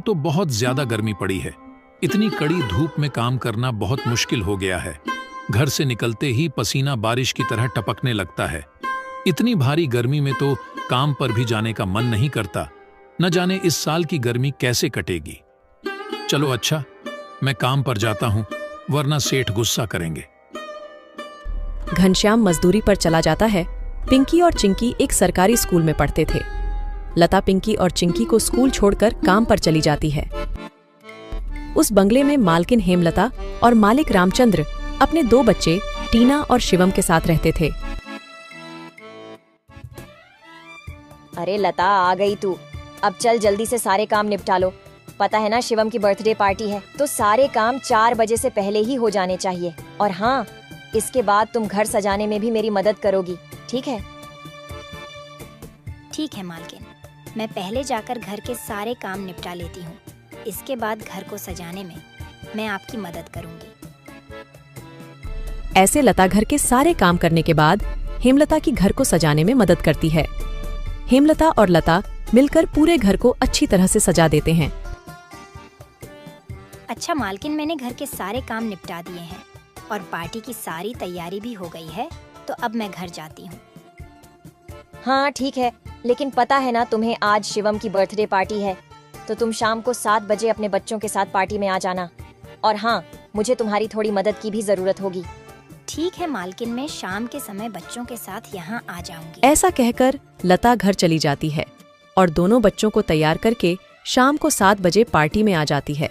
तो बहुत ज्यादा गर्मी पड़ी है। इतनी कड़ी धूप में काम करना बहुत मुश्किल हो गया है। घर से निकलते ही पसीना बारिश की तरह टपकने लगता है। इतनी भारी गर्मी में तो काम पर भी जाने का मन नहीं करता। न जाने इस साल की गर्मी कैसे कटेगी। चलो अच्छा, मैं काम पर जाता हूँ, वरना सेठ गुस्सा करेंगे। घनश्याम मजदूरी पर चला जाता है। पिंकी और चिंकी एक सरकारी स्कूल में पढ़ते थे। लता पिंकी और चिंकी को स्कूल छोड़कर काम पर चली जाती है। उस बंगले में मालकिन हेमलता और मालिक रामचंद्र अपने 2 बच्चे टीना और शिवम के साथ रहते थे। अरे लता, आ गई तू। अब चल जल्दी से सारे काम निपटा लो। पता है ना शिवम की बर्थडे पार्टी है, तो सारे काम 4 बजे से पहले ही हो जाने चाहिए। और हाँ, इसके बाद तुम घर सजाने में भी मेरी मदद करोगी, ठीक है? ठीक है मालकिन, मैं पहले जाकर घर के सारे काम निपटा लेती हूँ। इसके बाद घर को सजाने में मैं आपकी मदद करूँगी। ऐसे लता घर के सारे काम करने के बाद हेमलता की घर को सजाने में मदद करती है। हेमलता और लता मिलकर पूरे घर को अच्छी तरह से सजा देते हैं। अच्छा मालकिन, मैंने घर के सारे काम निपटा दिए हैं और पार्टी की सारी तैयारी भी हो गई है, तो अब मैं घर जाती हूँ। हाँ ठीक है, लेकिन पता है ना तुम्हें आज शिवम की बर्थडे पार्टी है, तो तुम शाम को 7 बजे अपने बच्चों के साथ पार्टी में आ जाना। और हाँ, मुझे तुम्हारी थोड़ी मदद की भी जरूरत होगी। ठीक है मालकिन, मैं शाम के समय बच्चों के साथ यहाँ आ जाऊंगी। ऐसा कहकर लता घर चली जाती है और दोनों बच्चों को तैयार करके शाम को 7 बजे पार्टी में आ जाती है।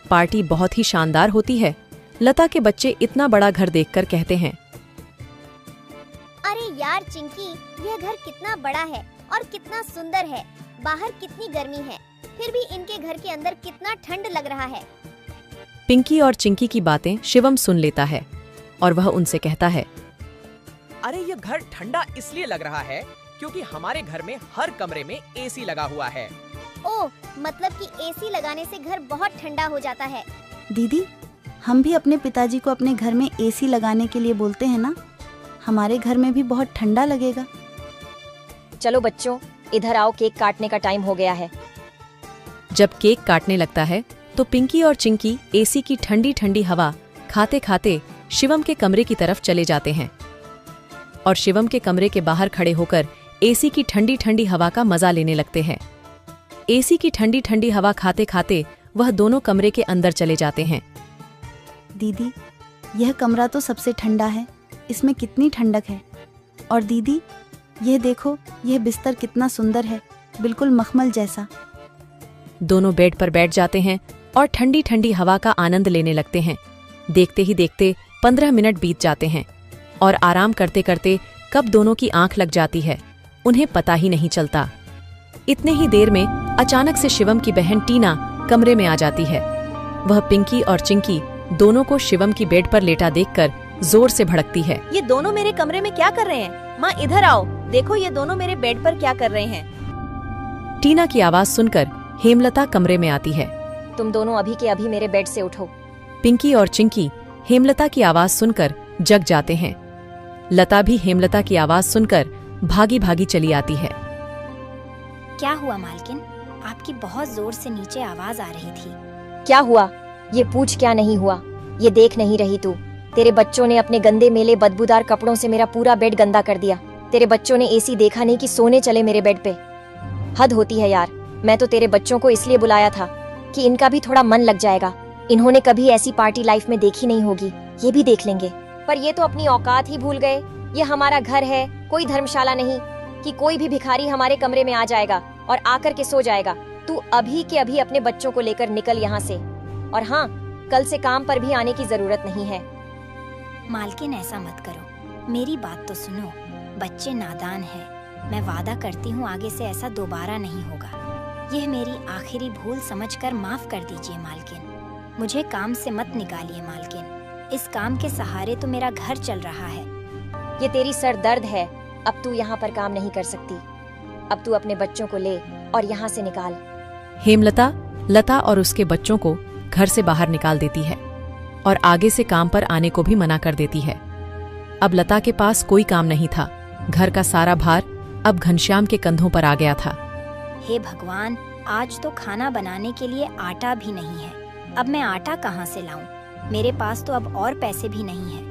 पार्टी बहुत ही शानदार होती है। लता के बच्चे इतना बड़ा घर देखकर कहते हैं, अरे यार चिंकी, यह घर कितना बड़ा है और कितना सुंदर है। बाहर कितनी गर्मी है, फिर भी इनके घर के अंदर कितना ठंड लग रहा है। पिंकी और चिंकी की बातें शिवम सुन लेता है और वह उनसे कहता है, अरे ये घर ठंडा इसलिए लग रहा है क्योंकि हमारे घर में हर कमरे में एसी लगा हुआ है। ओह, मतलब कि एसी लगाने से घर बहुत ठंडा हो जाता है। दीदी, हम भी अपने पिताजी को अपने घर में एसी लगाने के लिए बोलते हैं ना, हमारे घर में भी बहुत ठंडा लगेगा। चलो बच्चों, इधर आओ, केक काटने का टाइम हो गया है। जब केक काटने लगता है तो पिंकी और चिंकी एसी की ठंडी ठंडी हवा खाते खाते शिवम के कमरे की तरफ चले जाते हैं और शिवम के कमरे के बाहर खड़े होकर एसी की ठंडी ठंडी हवा का मजा लेने लगते हैं। एसी की ठंडी ठंडी हवा खाते खाते वह दोनों कमरे के अंदर चले जाते हैं। दीदी, यह कमरा तो सबसे ठंडा है, इसमें कितनी ठंडक है। और दीदी, यह देखो, यह बिस्तर कितना सुंदर है, बिल्कुल मखमल जैसा। दोनों बेड पर बैठ जाते हैं और ठंडी ठंडी हवा का आनंद लेने लगते हैं। देखते ही देखते 15 मिनट बीत जाते हैं और आराम करते करते कब दोनों की आंख लग जाती है, उन्हें पता ही नहीं चलता। इतने ही देर में अचानक से शिवम की बहन टीना कमरे में आ जाती है। वह पिंकी और चिंकी दोनों को शिवम की बेड पर लेटा देखकर जोर से भड़कती है। ये दोनों मेरे कमरे में क्या कर रहे हैं? माँ इधर आओ, देखो ये दोनों मेरे बेड पर क्या कर रहे हैं। टीना की आवाज सुनकर हेमलता कमरे में आती है। तुम दोनों अभी के अभी मेरे बेड से उठो। पिंकी और चिंकी हेमलता की आवाज सुनकर जग जाते हैं। लता भी हेमलता की आवाज सुनकर भागी भागी चली आती है। क्या हुआ मालकिन? आपकी बहुत जोर से नीचे आवाज आ रही थी। क्या हुआ? ये पूछ क्या नहीं हुआ? ये देख नहीं रही तू? तेरे बच्चों ने अपने गंदे मेले बदबूदार कपड़ों से मेरा पूरा बेड गंदा कर दिया। तेरे बच्चों ने एसी देखा नहीं कि सोने चले मेरे बेड पे। हद होती है यार। मैं तो तेरे बच्चों को इसलिए बुलाया था कि इनका भी थोड़ा मन लग जाएगा। इन्होंने कभी ऐसी पार्टी लाइफ में देखी नहीं होगी, ये भी देख लेंगे। पर ये तो अपनी औकात ही भूल गए। ये हमारा घर है, कोई धर्मशाला नहीं कि कोई भी भिखारी हमारे कमरे में आ जाएगा और आकर के सो जाएगा। तू अभी के अभी अपने बच्चों को लेकर निकल यहाँ से। और हाँ, कल से काम पर भी आने की जरूरत नहीं है। मालकिन ऐसा मत करो, मेरी बात तो सुनो। बच्चे नादान हैं। मैं वादा करती हूँ आगे से ऐसा दोबारा नहीं होगा। यह मेरी आखिरी भूल समझकर माफ कर दीजिए मालकिन। मुझे काम से मत निकालिए मालकिन। इस काम के सहारे तो मेरा घर चल रहा है। ये तेरी सर दर्द है। अब तू यहाँ पर काम नहीं कर सकती। अब तू अपने बच्चों को ले और यहाँ से निकाल। हेमलता लता और उसके बच्चों को घर से बाहर निकाल देती है और आगे से काम पर आने को भी मना कर देती है। अब लता के पास कोई काम नहीं था। घर का सारा भार अब घनश्याम के कंधों पर आ गया था। हे भगवान, आज तो खाना बनाने के लिए आटा भी नहीं है। अब मैं आटा कहाँ से लाऊं? मेरे पास तो अब और पैसे भी नहीं है।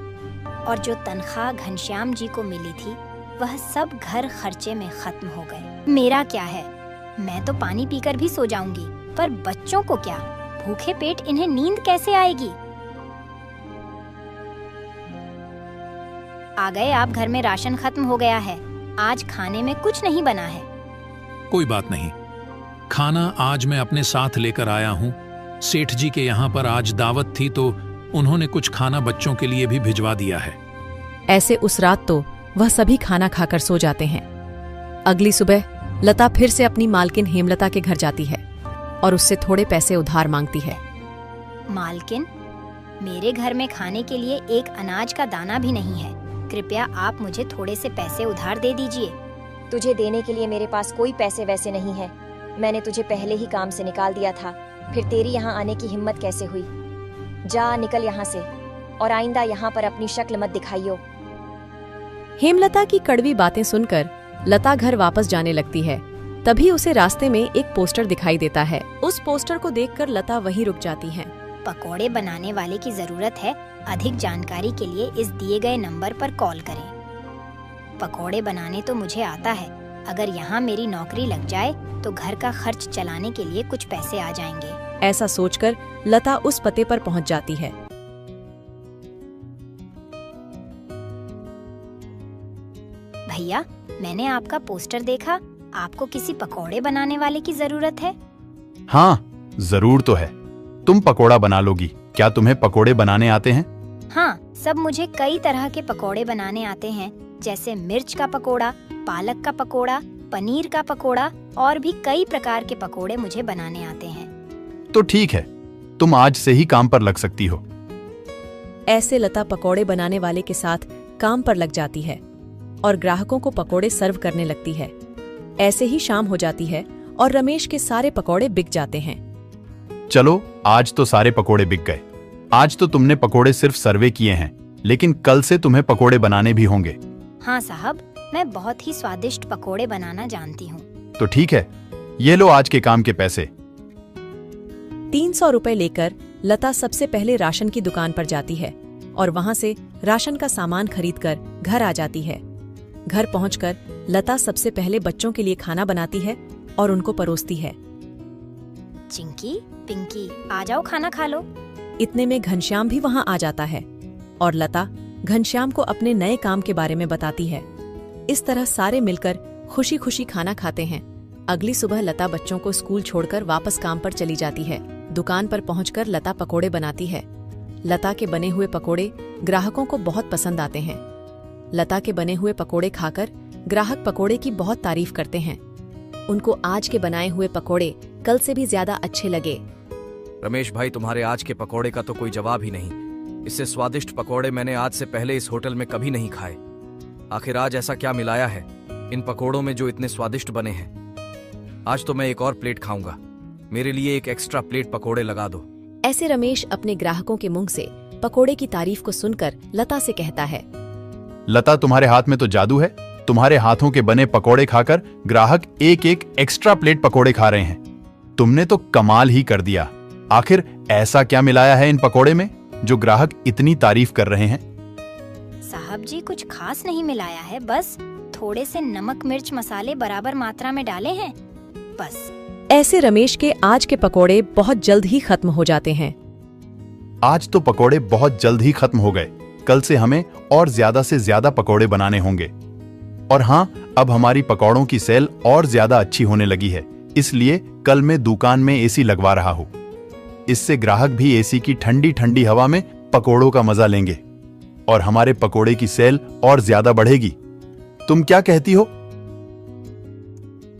और जो तनख्वाह घनश्याम जी को मिली थी वह सब घर खर्चे में खत्म हो गए। मेरा क्या है, मैं तो पानी पीकर भी सो जाऊंगी, पर बच्चों को क्या? भूखे पेट इन्हें नींद कैसे आएगी? आ गए आप, घर में राशन खत्म हो गया है। आज खाने में कुछ नहीं बना है। कोई बात नहीं, खाना आज मैं अपने साथ लेकर आया हूँ। सेठ जी के यहाँ पर आज दावत थी तो उन्होंने कुछ खाना बच्चों के लिए भी भिजवा दिया है। ऐसे उस रात तो वह सभी खाना खाकर सो जाते हैं। अगली सुबह लता फिर से अपनी मालकिन हेमलता के घर जाती है और उससे थोड़े पैसे उधार मांगती है। मालकिन, मेरे घर में खाने के लिए एक अनाज का दाना भी नहीं है। कृपया आप मुझे थोड़े से पैसे उधार दे दीजिए। तुझे देने के लिए मेरे पास कोई पैसे वैसे नहीं है। मैंने तुझे पहले ही काम से निकाल दिया था, फिर तेरी यहाँ आने की हिम्मत कैसे हुई? जा निकल यहाँ से, और आइंदा यहाँ पर अपनी शक्ल मत दिखाइयो। हेमलता की कड़वी बातें सुनकर लता घर वापस जाने लगती है। तभी उसे रास्ते में एक पोस्टर दिखाई देता है। उस पोस्टर को देखकर लता वहीं रुक जाती है। पकोड़े बनाने वाले की जरूरत है। अधिक जानकारी के लिए इस दिए गए नंबर पर कॉल करें। पकोड़े बनाने तो मुझे आता है। अगर यहाँ मेरी नौकरी लग जाए तो घर का खर्च चलाने के लिए कुछ पैसे आ जाएंगे। ऐसा सोचकर लता उस पते पर पहुंच जाती है। भैया, मैंने आपका पोस्टर देखा। आपको किसी पकोड़े बनाने वाले की जरूरत है? हाँ, जरूर तो है। तुम पकोड़ा बना लोगी। क्या तुम्हें पकोड़े बनाने आते हैं? हाँ, सब मुझे कई तरह के पकोड़े बनाने आते हैं, जैसे मिर्च का पकोड़ा, पालक का पकोड़ा, पनीर का पकोड़ा और भी कई प्रकार के पकोड़े मुझे बनाने आते हैं। तो ठीक है, तुम आज से ही काम पर लग सकती हो। ऐसे लता पकोड़े बनाने वाले के साथ काम पर लग जाती है और ग्राहकों को पकोड़े सर्व करने लगती है। ऐसे ही शाम हो जाती है और रमेश के सारे पकोड़े बिक जाते हैं। चलो, आज तो सारे पकोड़े बिक गए। आज तो तुमने पकोड़े सिर्फ सर्वे किए हैं, लेकिन कल से तुम्हें पकोड़े बनाने भी होंगे। हाँ साहब, मैं बहुत ही स्वादिष्ट पकोड़े बनाना जानती हूँ। तो ठीक है, ये लो आज के काम के पैसे। 300 रुपए लेकर लता सबसे पहले राशन की दुकान पर जाती है और वहां से राशन का सामान खरीदकर घर आ जाती है। घर पहुंचकर लता सबसे पहले बच्चों के लिए खाना बनाती है और उनको परोसती है। चिंकी, पिंकी, आ जाओ, खाना खा लो। इतने में घनश्याम भी वहां आ जाता है और लता घनश्याम को अपने नए काम के बारे में बताती है। इस तरह सारे मिलकर खुशी खुशी खाना खाते हैं। अगली सुबह लता बच्चों को स्कूल छोड़कर वापस काम पर चली जाती है। दुकान पर पहुंचकर लता पकोड़े बनाती है। लता के बने हुए पकोड़े ग्राहकों को बहुत पसंद आते हैं। लता के बने हुए पकोड़े खाकर ग्राहक पकोड़े की बहुत तारीफ करते हैं। उनको आज के बनाए हुए पकोड़े कल से भी ज्यादा अच्छे लगे। रमेश भाई, तुम्हारे आज के पकोड़े का तो कोई जवाब ही नहीं। इससे स्वादिष्ट पकोड़े मैंने आज से पहले इस होटल में कभी नहीं खाए। आखिर आज ऐसा क्या मिलाया है इन पकोड़ों में जो इतने स्वादिष्ट बने हैं? आज तो मैं एक और प्लेट खाऊंगा। मेरे लिए एक एक्स्ट्रा प्लेट पकोड़े लगा दो। ऐसे रमेश अपने ग्राहकों के मुंह से पकोड़े की तारीफ को सुनकर लता से कहता है, लता, तुम्हारे हाथ में तो जादू है। तुम्हारे हाथों के बने पकोड़े खाकर ग्राहक एक एक एक्स्ट्रा प्लेट पकोड़े खा रहे हैं। तुमने तो कमाल ही कर दिया। आखिर ऐसा क्या मिलाया है इन पकोड़े में जो ग्राहक इतनी तारीफ कर रहे हैं? साहब जी, कुछ खास नहीं मिलाया है, बस थोड़े से नमक मिर्च मसाले बराबर मात्रा में डाले हैं, बस। ऐसे रमेश के आज के पकोड़े बहुत जल्द ही खत्म हो जाते हैं। आज तो पकोड़े बहुत जल्द ही खत्म हो गए। कल से हमें और ज्यादा से ज्यादा पकोड़े बनाने होंगे। और हाँ, अब हमारी पकौड़ों की सेल और ज्यादा अच्छी होने लगी है, इसलिए कल मैं दुकान में एसी लगवा रहा हूँ। इससे ग्राहक भी एसी की ठंडी ठंडी हवा में पकोड़ों का मजा लेंगे और हमारे पकोड़े की सेल और ज्यादा बढ़ेगी। तुम क्या कहती हो?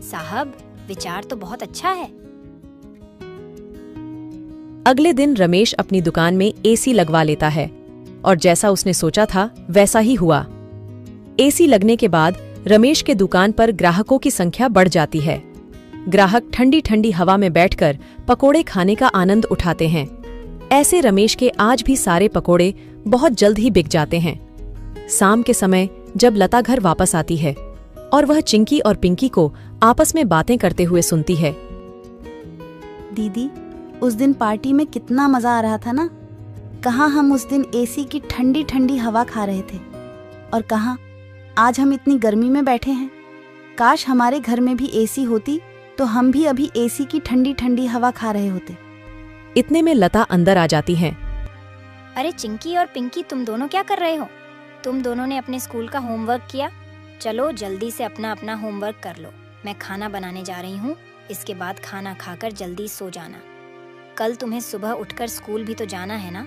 साहब, विचार तो बहुत अच्छा है। अगले दिन रमेश अपनी दुकान में एसी लगवा लेता है और जैसा उसने सोचा था वैसा ही हुआ। एसी लगने के बाद रमेश के दुकान पर ग्राहकों की संख्या बढ़ जाती है। ग्राहक ठंडी ठंडी हवा में बैठकर पकोड़े खाने का आनंद उठाते हैं। ऐसे रमेश के आज भी सारे पकोड़े बहुत जल्द ही बिक जाते हैं। शाम के समय जब लता घर वापस आती है और वह चिंकी और पिंकी को आपस में बातें करते हुए सुनती है। दीदी, उस दिन पार्टी में कितना मजा आ रहा था ना। कहाँ हम उस दिन एसी की ठंडी ठंडी हवा खा रहे थे, और कहाँ आज हम इतनी गर्मी में बैठे हैं। काश हमारे घर में भी एसी होती तो हम भी अभी एसी की ठंडी ठंडी हवा खा रहे होते। इतने में लता अंदर आ जाती हैं। अरे चिंकी और पिंकी, तुम दोनों क्या कर रहे हो? तुम दोनों ने अपने स्कूल का होमवर्क किया? चलो जल्दी से अपना अपना होमवर्क कर लो। मैं खाना बनाने जा रही हूँ, इसके बाद खाना खाकर जल्दी सो जाना। कल तुम्हें सुबह उठकर स्कूल भी तो जाना है ना।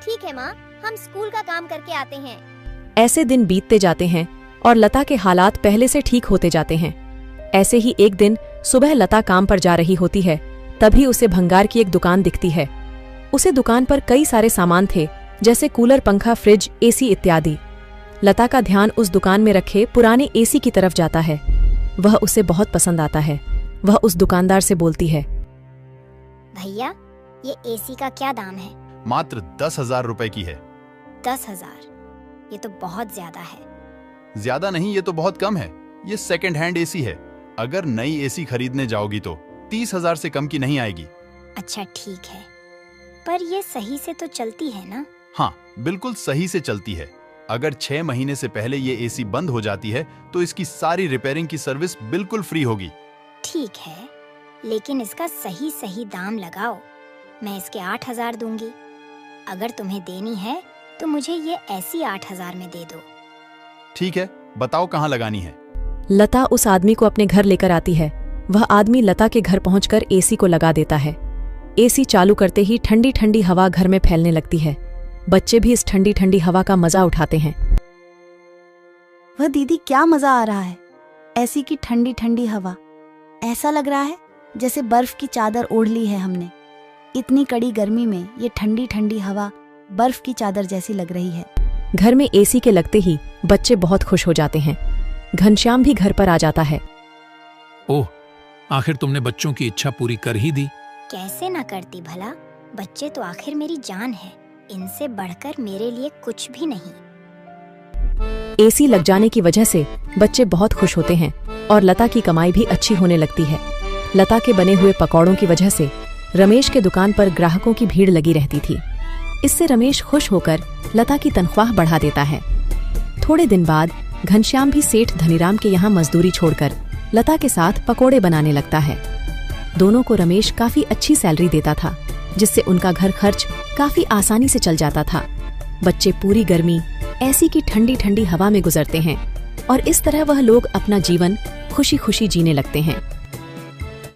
ठीक है माँ, हम स्कूल का काम करके आते हैं। ऐसे दिन बीतते जाते हैं और लता के हालात पहले से ठीक होते जाते हैं। ऐसे ही एक दिन सुबह लता काम पर जा रही होती है, तभी उसे भंगार की एक दुकान दिखती है। उसे दुकान पर कई सारे सामान थे, जैसे कूलर, पंखा, फ्रिज, एसी इत्यादि। लता का ध्यान उस दुकान में रखे पुराने एसी की तरफ जाता है। वह उसे बहुत पसंद आता है। वह उस दुकानदार से बोलती है, भैया ये एसी का क्या दाम है? मात्र 10,000 रुपए की है। 10,000? ये तो बहुत ज्यादा है। ज्यादा नहीं, ये तो बहुत कम है। ये सेकंड हैंड एसी है। अगर नई एसी खरीदने जाओगी तो 30,000 से कम की नहीं आएगी। अच्छा ठीक है, पर ये सही से तो चलती है ना? हाँ, बिल्कुल सही से चलती है। अगर 6 महीने से पहले ये एसी बंद हो जाती है तो इसकी सारी रिपेयरिंग की सर्विस बिल्कुल फ्री होगी। ठीक है, लेकिन इसका सही सही दाम लगाओ। मैं इसके 8,000 दूंगी। अगर तुम्हें देनी है तो मुझे ये ऐसी 8,000 में दे दो। ठीक है, बताओ कहाँ लगानी है। लता उस आदमी को अपने घर लेकर आती है। वह आदमी लता के घर पहुंचकर एसी को लगा देता है। एसी चालू करते ही ठंडी ठंडी हवा घर में फैलने लगती है। बच्चे भी इस ठंडी ठंडी हवा का मजा उठाते हैं। वह दीदी, क्या मजा आ रहा है। ऐसी की ठंडी ठंडी हवा, ऐसा लग रहा है जैसे बर्फ की चादर ओढ़ ली है हमने। इतनी कड़ी गर्मी में ये ठंडी ठंडी हवा बर्फ की चादर जैसी लग रही है। घर में एसी के लगते ही बच्चे बहुत खुश हो जाते हैं। घनश्याम भी घर पर आ जाता है। ओह, आखिर तुमने बच्चों की इच्छा पूरी कर ही दी। कैसे ना करती भला, बच्चे तो आखिर मेरी जान है। इनसे बढ़कर मेरे लिए कुछ भी नहीं। एसी लग जाने की वजह से बच्चे बहुत खुश होते हैं और लता की कमाई भी अच्छी होने लगती है। लता के बने हुए पकौड़ों की वजह से रमेश के दुकान पर ग्राहकों की भीड़ लगी रहती थी। इससे रमेश खुश होकर लता की तनख्वाह बढ़ा देता है। थोड़े दिन बाद घनश्याम भी सेठ धनीराम के यहाँ मजदूरी छोड़कर लता के साथ पकोड़े बनाने लगता है। दोनों को रमेश काफी अच्छी सैलरी देता था, जिससे उनका घर खर्च काफी आसानी से चल जाता था। बच्चे पूरी गर्मी ऐसी की ठंडी ठंडी हवा में गुजरते हैं और इस तरह वह लोग अपना जीवन खुशी खुशी जीने लगते हैं।